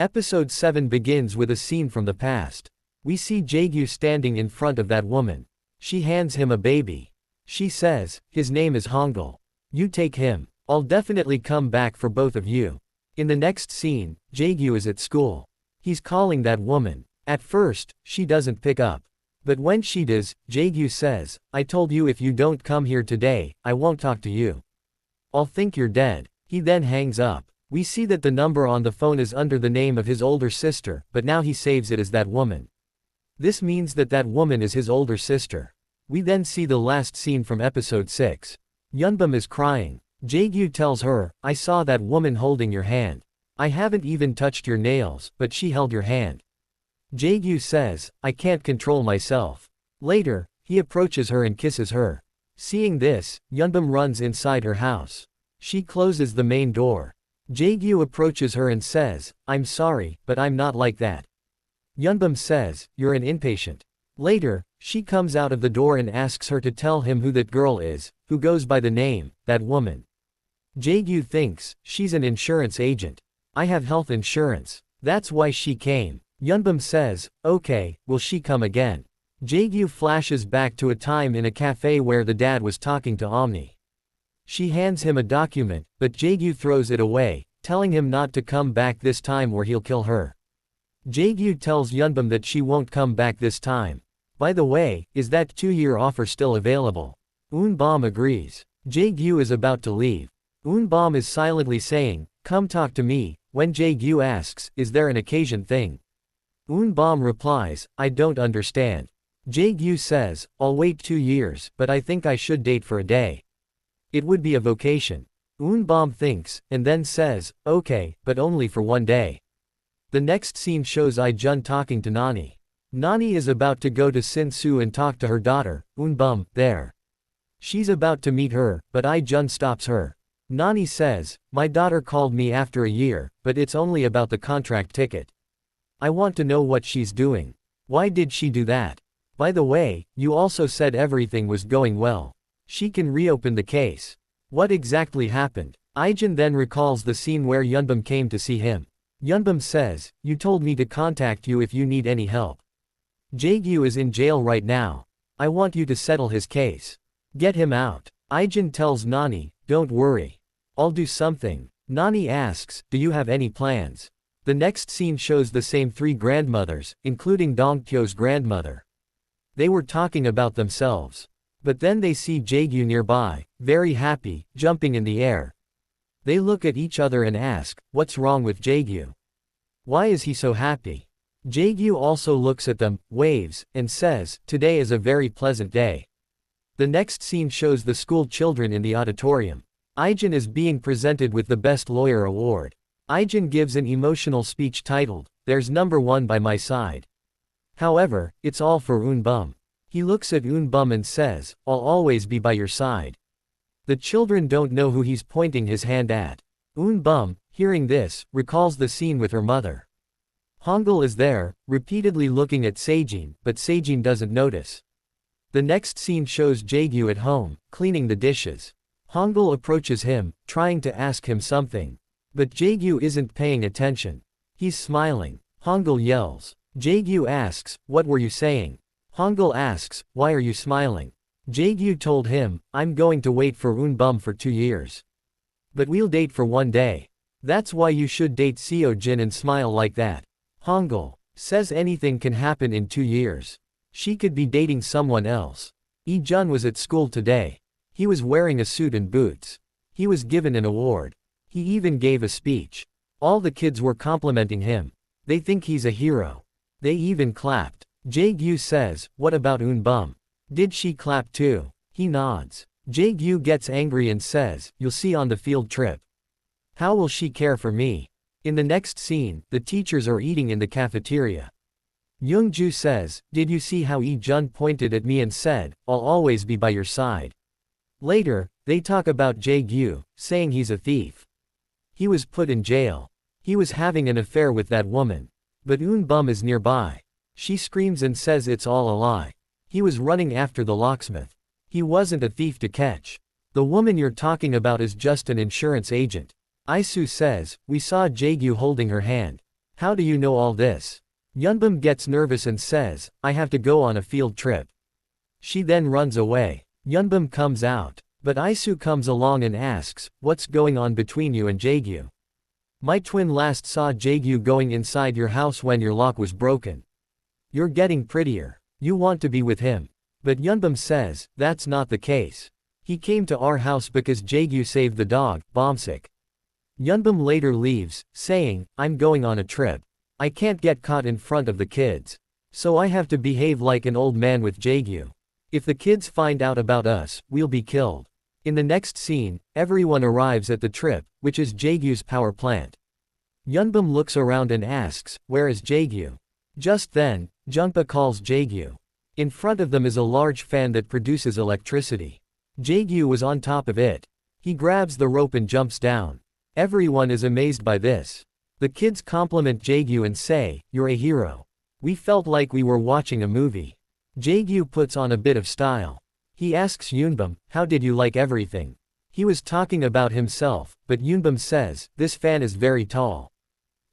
Episode 7 begins with a scene from the past. We see Jae Kyu standing in front of that woman. She hands him a baby. She says, his name is Hangul. You take him. I'll definitely come back for both of you. In the next scene, Jae Kyu is at school. He's calling that woman. At first, she doesn't pick up. But when she does, Jae Kyu says, I told you if you don't come here today, I won't talk to you. I'll think you're dead. He then hangs up. We see that the number on the phone is under the name of his older sister, but now he saves it as that woman. This means that that woman is his older sister. We then see the last scene from episode 6. Yoon Bom is crying. Jae Kyu tells her, I saw that woman holding your hand. I haven't even touched your nails, but she held your hand. Jae Kyu says, I can't control myself. Later, he approaches her and kisses her. Seeing this, Yoon Bom runs inside her house. She closes the main door. Jae Kyu approaches her and says, I'm sorry, but I'm not like that. Yoon Bom says, you're an impatient. Later, she comes out of the door and asks her to tell him who that girl is, who goes by the name, that woman. Jae Kyu thinks, she's an insurance agent. I have health insurance. That's why she came. Yoon Bom says, okay, will she come again? Jae Kyu flashes back to a time in a cafe where the dad was talking to Omni. She hands him a document, but Jae Kyu throws it away, telling him not to come back this time or he'll kill her. Jae Kyu tells Yoon Bom that she won't come back this time. By the way, is that 2-year offer still available? Yoon Bom agrees. Jae Kyu is about to leave. Yoon Bom is silently saying, come talk to me, when Jae Kyu asks, is there an occasion thing? Yoon Bom replies, I don't understand. Jae Kyu says, I'll wait 2 years, but I think I should date for a day. It would be a vocation. Yoon Bom thinks, and then says, okay, but only for 1 day. The next scene shows Jun talking to Nani. Nani is about to go to Shinsu and talk to her daughter, Yoon Bom, there. She's about to meet her, but Jun stops her. Nani says, my daughter called me after a year, but it's only about the contract ticket. I want to know what she's doing. Why did she do that? By the way, you also said everything was going well. She can reopen the case. What exactly happened? Jun then recalls the scene where Yoon Bom came to see him. Yoon Bom says, you told me to contact you if you need any help. Jae Kyu is in jail right now. I want you to settle his case. Get him out. Jun tells Nani, don't worry. I'll do something. Nani asks, do you have any plans? The next scene shows the same 3 grandmothers, including Dongkyo's grandmother. They were talking about themselves. But then they see Jae Kyu nearby, very happy, jumping in the air. They look at each other and ask, what's wrong with Jae Kyu? Why is he so happy? Jae Kyu also looks at them, waves, and says, today is a very pleasant day. The next scene shows the school children in the auditorium. Jun is being presented with the Best Lawyer Award. Jun gives an emotional speech titled, There's Number 1 by my side. However, it's all for Yoon Bom. He looks at Yoon Bom and says, I'll always be by your side. The children don't know who he's pointing his hand at. Yoon Bom, hearing this, recalls the scene with her mother. Hangul is there, repeatedly looking at Sejin, but Sejin doesn't notice. The next scene shows Jae Kyu at home, cleaning the dishes. Hangul approaches him, trying to ask him something. But Jae Kyu isn't paying attention. He's smiling. Hangul yells. Jae Kyu asks, what were you saying? Hangul asks, why are you smiling? Jae Kyu told him, I'm going to wait for Yoon Bom for 2 years. But we'll date for 1 day. That's why you should date Seo Jin and smile like that. Hangul says anything can happen in 2 years. She could be dating someone else. Jun was at school today. He was wearing a suit and boots. He was given an award. He even gave a speech. All the kids were complimenting him. They think he's a hero. They even clapped. Jae Kyu says, what about Yoon Bom? Did she clap too? He nods. Jae Kyu gets angry and says, you'll see on the field trip. How will she care for me? In the next scene, the teachers are eating in the cafeteria. Youngju says, did you see how Jun pointed at me and said, I'll always be by your side? Later, they talk about Jae Kyu, saying he's a thief. He was put in jail. He was having an affair with that woman. But Yoon Bom is nearby. She screams and says it's all a lie. He was running after the locksmith. He wasn't a thief to catch. The woman you're talking about is just an insurance agent. Isu says, we saw Jae Kyu holding her hand. How do you know all this? Yeonbom gets nervous and says, I have to go on a field trip. She then runs away. Yeonbom comes out. But Isu comes along and asks, what's going on between you and Jae-kyu? My twin last saw Jae-kyu going inside your house when your lock was broken. You're getting prettier. You want to be with him. But Yeonbom says, that's not the case. He came to our house because Jae-kyu saved the dog, Bombsick. Yeonbom later leaves, saying, I'm going on a trip. I can't get caught in front of the kids. So I have to behave like an old man with Jae-kyu. If the kids find out about us, we'll be killed. In the next scene, everyone arrives at the trip, which is Jae-kyu's power plant. Yeonbom looks around and asks, where is Jae-kyu? Just then, Jungpa calls Jae-kyu. In front of them is a large fan that produces electricity. Jae-kyu was on top of it. He grabs the rope and jumps down. Everyone is amazed by this. The kids compliment Jae-kyu and say, you're a hero. We felt like we were watching a movie. Jae-kyu puts on a bit of style. He asks Yoon Bom, how did you like everything? He was talking about himself, but Yoon Bom says, this fan is very tall.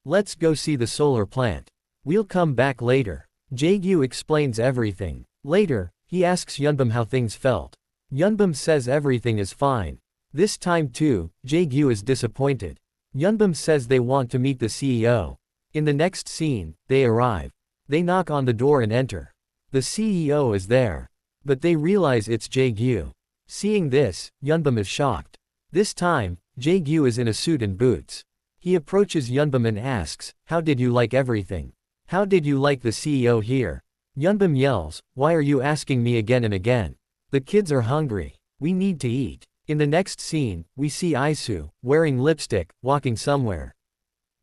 Let's go see the solar plant. We'll come back later. Jae-kyu explains everything. Later, he asks Yoon Bom how things felt. Yoon Bom says everything is fine. This time too, Jae-kyu is disappointed. Yoon Bom says they want to meet the CEO. In the next scene, they arrive. They knock on the door and enter. The CEO is there. But they realize it's Jae-kyu. Seeing this, Yoon Bom is shocked. This time, Jae-kyu is in a suit and boots. He approaches Yoon Bom and asks, how did you like everything? How did you like the CEO here? Yoon Bom yells, why are you asking me again and again? The kids are hungry. We need to eat. In the next scene, we see Isu, wearing lipstick, walking somewhere.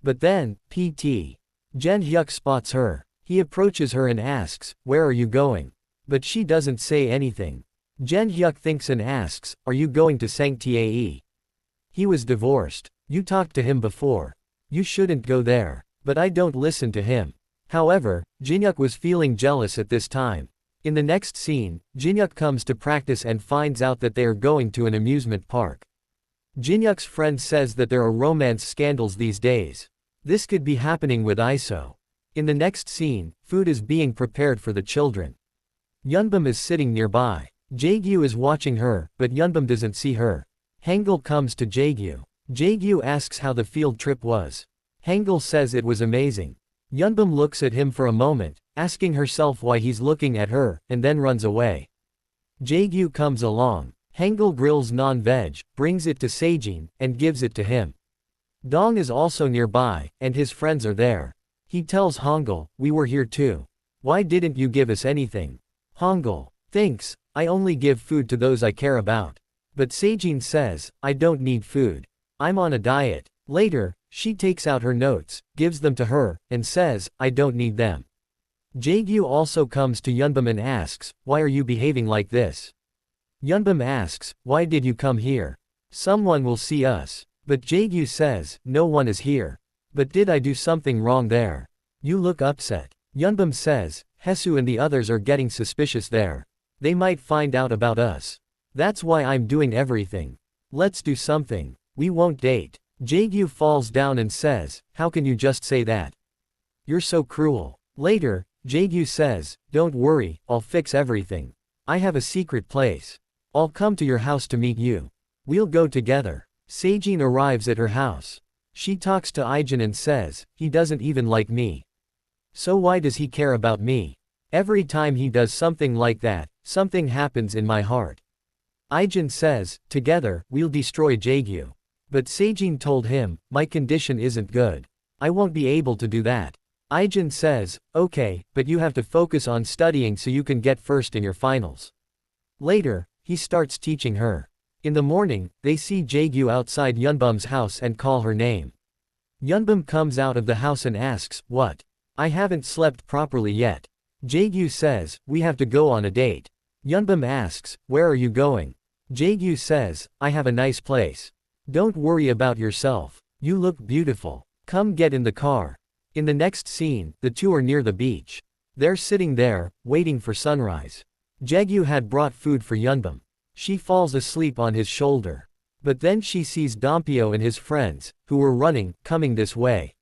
But then, Pt. Jin Hyuk spots her. He approaches her and asks, where are you going? But she doesn't say anything. Jin Hyuk thinks and asks, are you going to Sanctae? He was divorced. You talked to him before. You shouldn't go there. But I don't listen to him. However, Jinhyuk was feeling jealous at this time. In the next scene, Jinhyuk comes to practice and finds out that they are going to an amusement park. Jinhyuk's friend says that there are romance scandals these days. This could be happening with ISO. In the next scene, food is being prepared for the children. Yoon Bom is sitting nearby. Jae-kyu is watching her, but Yoon Bom doesn't see her. Hangul comes to Jae-kyu. Jae-kyu asks how the field trip was. Hangul says it was amazing. Yoon Bom looks at him for a moment, asking herself why he's looking at her, and then runs away. Jae-kyu comes along. Hangul grills non-veg, brings it to Sejin, and gives it to him. Dong is also nearby, and his friends are there. He tells Hangul, we were here too. Why didn't you give us anything? Hangul thinks, I only give food to those I care about. But Sejin says, I don't need food. I'm on a diet. Later, she takes out her notes, gives them to her, and says, I don't need them. Jae-kyu also comes to Yoon Bom and asks, why are you behaving like this? Yoon Bom asks, why did you come here? Someone will see us. But Jae-kyu says, no one is here. But did I do something wrong there? You look upset. Yoon Bom says, Hesu and the others are getting suspicious there. They might find out about us. That's why I'm doing everything. Let's do something. We won't date. Jae-kyu falls down and says, how can you just say that? You're so cruel. Later, Jae-kyu says, don't worry, I'll fix everything. I have a secret place. I'll come to your house to meet you. We'll go together. Sejin arrives at her house. She talks to Ijin and says, he doesn't even like me. So why does he care about me? Every time he does something like that, something happens in my heart. Ijin says, together, we'll destroy Jae-kyu. But Sejin told him, my condition isn't good. I won't be able to do that. Ijin says, okay, but you have to focus on studying so you can get first in your finals. Later, he starts teaching her. In the morning, they see Jae-kyu outside Yoon Bom's house and call her name. Yoon Bom comes out of the house and asks, what? I haven't slept properly yet. Jae-kyu says, we have to go on a date. Yoon Bom asks, where are you going? Jae-kyu says, I have a nice place. Don't worry about yourself. You look beautiful. Come get in the car. In the next scene, the two are near the beach. They're sitting there, waiting for sunrise. Jae-kyu had brought food for Yoon Bom. She falls asleep on his shoulder. But then she sees Dompio and his friends, who were running, coming this way.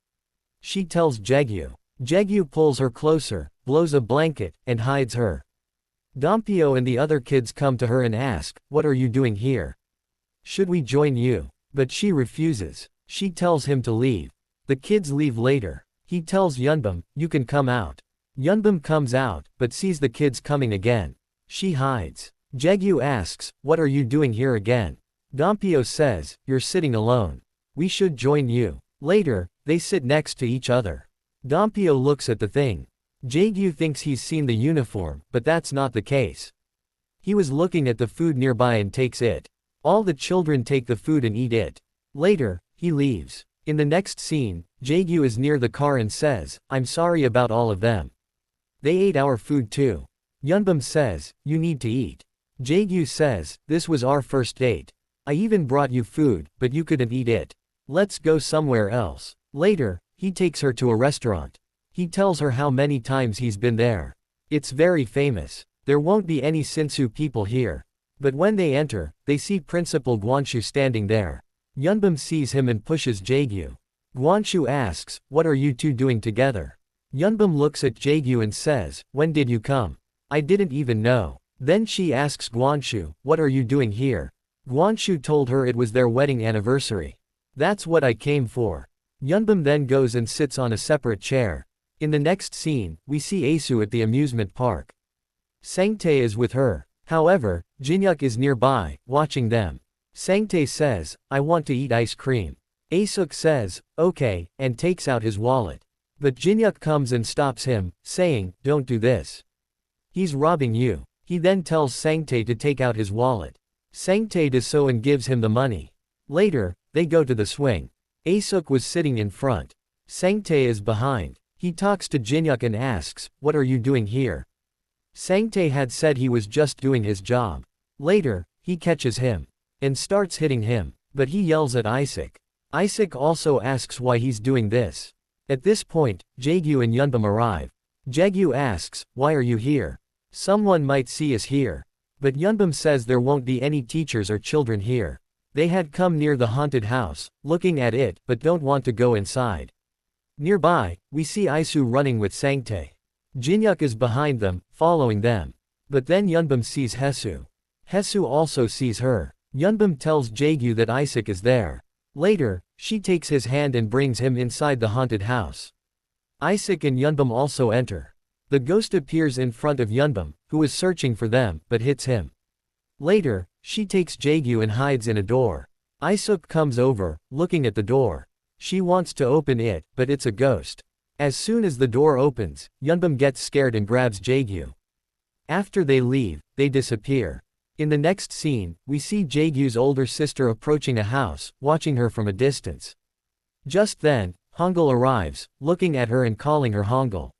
She tells Jae-kyu. Jae-kyu pulls her closer, blows a blanket, and hides her. Dompyo and the other kids come to her and ask, "What are you doing here? Should we join you?" But she refuses. She tells him to leave. The kids leave later. He tells Yoon Bom, "You can come out." Yoon Bom comes out, but sees the kids coming again. She hides. Jae-kyu asks, "What are you doing here again?" Dompyo says, "You're sitting alone. We should join you." Later, they sit next to each other. Dompyo looks at the thing. Jae-kyu thinks he's seen the uniform, but that's not the case. He was looking at the food nearby and takes it. All the children take the food and eat it. Later, he leaves. In the next scene, Jae-kyu is near the car and says, "I'm sorry about all of them. They ate our food too." Yoon Bom says, "You need to eat." Jae-kyu says, "This was our first date. I even brought you food, but you couldn't eat it. Let's go somewhere else." Later, he takes her to a restaurant. He tells her how many times he's been there. It's very famous. There won't be any Shinsu people here. But when they enter, they see Principal Gwonshu standing there. Yoon Bom sees him and pushes Jae-kyu. Gwonshu asks, "What are you two doing together?" Yoon Bom looks at Jae-kyu and says, "When did you come? I didn't even know." Then she asks Gwonshu, "What are you doing here?" Gwonshu told her it was their wedding anniversary. "That's what I came for." Yoon Bom then goes and sits on a separate chair. In the next scene, we see Asu at the amusement park. Sangtae is with her. However, Jinhyuk is nearby, watching them. Sangtae says, "I want to eat ice cream." Asuk says, "Okay," and takes out his wallet. But Jinhyuk comes and stops him, saying, "Don't do this. He's robbing you." He then tells Sangtae to take out his wallet. Sangtae does so and gives him the money. Later, they go to the swing. Asuk was sitting in front. Sangtae is behind. He talks to Jinhyuk and asks, "What are you doing here?" Sangtae had said he was just doing his job. Later, he catches him and starts hitting him, but he yells at Isaac. Isaac also asks why he's doing this. At this point, Jae-kyu and Yoon Bom arrive. Jae-kyu asks, "Why are you here? Someone might see us here." But Yoon Bom says there won't be any teachers or children here. They had come near the haunted house, looking at it, but don't want to go inside. Nearby, we see Isu running with Sangtae. Jinhyuk is behind them, following them. But then Yoon Bom sees Hesu. Hesu also sees her. Yoon Bom tells Jae-kyu that Isaac is there. Later, she takes his hand and brings him inside the haunted house. Isaac and Yoon Bom also enter. The ghost appears in front of Yoon Bom, who is searching for them, but hits him. Later, she takes Jae-kyu and hides in a door. Isuk comes over, looking at the door. She wants to open it, but it's a ghost. As soon as the door opens, Yoon Bom gets scared and grabs Jae-kyu. After they leave, they disappear. In the next scene, we see Jae-kyu's older sister approaching a house, watching her from a distance. Just then, Hangul arrives, looking at her and calling her Hangul.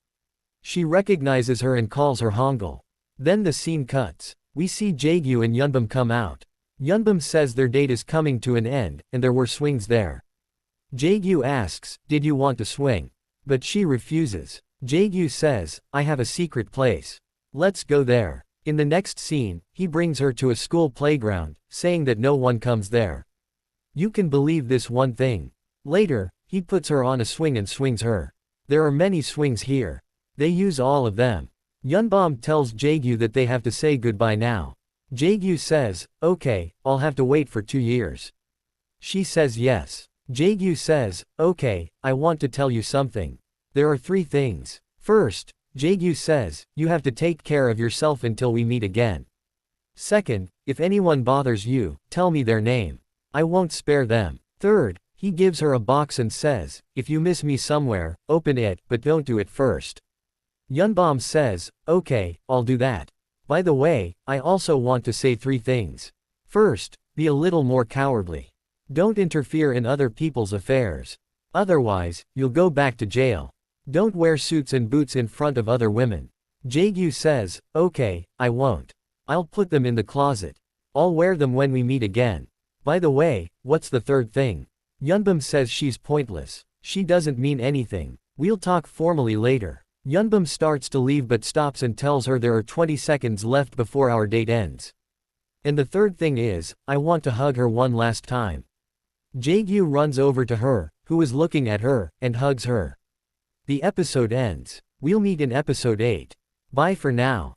She recognizes her and calls her Hangul. Then the scene cuts. We see Jae-kyu and Yoon Bom come out. Yoon Bom says their date is coming to an end, and there were swings there. Jae-kyu asks, "Did you want to swing?" But she refuses. Jae-kyu says, "I have a secret place. Let's go there." In the next scene, he brings her to a school playground, saying that no one comes there. You can believe this one thing. Later, he puts her on a swing and swings her. There are many swings here. They use all of them. Yoon Bom tells Jae-kyu that they have to say goodbye now. Jae-kyu says, "Okay, I'll have to wait for 2 years." She says yes. Jae-kyu says, "Okay, I want to tell you something. There are 3 things. First," Jae-kyu says, "you have to take care of yourself until we meet again. Second, if anyone bothers you, tell me their name. I won't spare them. Third," he gives her a box and says, "If you miss me somewhere, open it, but don't do it first." Yoon Bom says, "Okay, I'll do that. By the way, I also want to say 3 things. First, be a little more cowardly. Don't interfere in other people's affairs. Otherwise, you'll go back to jail. Don't wear suits and boots in front of other women." Jae-kyu says, "Okay, I won't. I'll put them in the closet. I'll wear them when we meet again. By the way, what's the third thing?" Yoon Bom says she's pointless. She doesn't mean anything. We'll talk formally later. Yoon Bom starts to leave but stops and tells her there are 20 seconds left before our date ends. And the third thing is, I want to hug her one last time. Jae-kyu runs over to her, who is looking at her, and hugs her. The episode ends. We'll meet in episode 8. Bye for now.